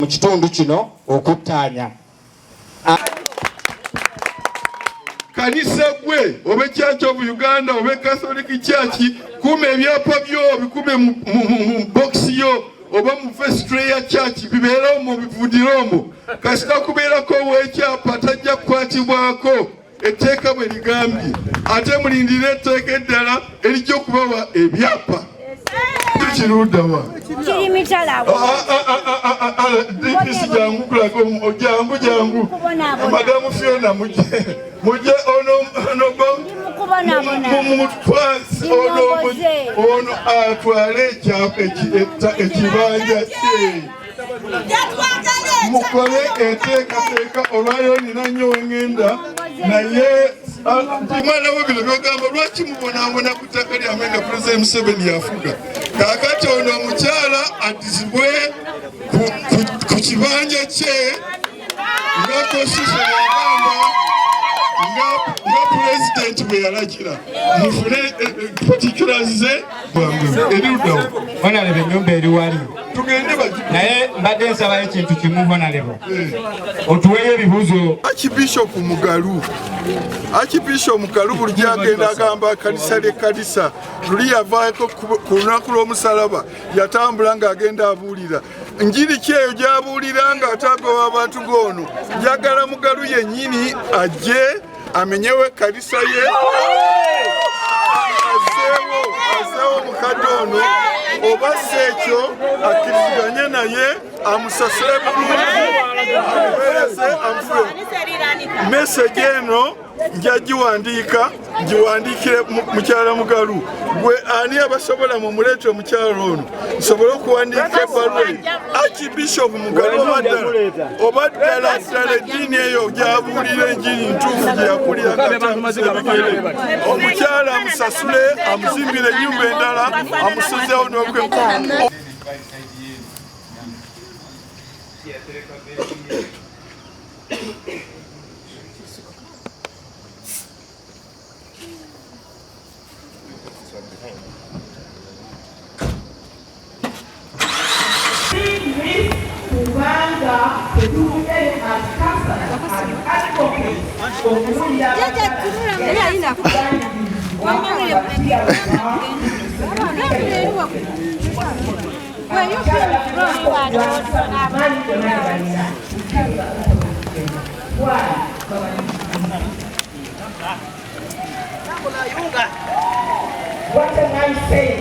mu kitundu kino okuttaanya. Kanisa gwe oba Church of Uganda oba Catholic Church kume ebyapa byo bikume mu box yo oba mu vestry ya church bibeera mu bivudiromo kasita kubeerako weekyapa tajja kukwatibwako etteeka bwe ligambye ate mulindire etteeka eddala erijja okubawa ebyapa. Kirudawa kiri mitalawo dipisi jangu kulako jangu madamu Fiona muje ono atwale ekibanja kye mukole enteekateeka olwayo nina nnyo wengenda naye mwana we bino byogamba lwaki mubonaabona ku ttaka lyammwe nga Pulezidenti Museveni yafuga kaakati ono omukyala addizibwe ku kibanja kye nga constitution yagamba nga pulezidenti bwe yalagira mufune particulars erirudawo. Honorable ennyumba eri wali tugende naye mbadde nsabayo ekintu kimu Honorable otuweeyo ebibuuzo. Archbishop Mugalu buli gyagenda agamba kanisa ly'ekkanisa luli yavaako ku lunaku lw'omusalaba yatambula ng'agenda abuulira njiri ki eyo gy'abuulira ng'ataagoba abantu ng'ono. Njagala Mugalu yennyini ajje amenyewo ekkanisa ye azeewo mukadde ono oba si ekyo akkiriziganye naye amusasule bulungi amuweereze amufule message eno nja giwandiikire mukyala Mugalu gwe ani abasobola mumuleete omukyala ono nsobole okuwandiika ebbaluwa Archbishop Mugalu oba ddala eddiini eyo gy'abuulira enjiri ntuufu gye yakulira katambuza ebigere omukyala amusasule amuzimbire ennyumba endala amusuzeewo n'okwenkumu. What am I saying?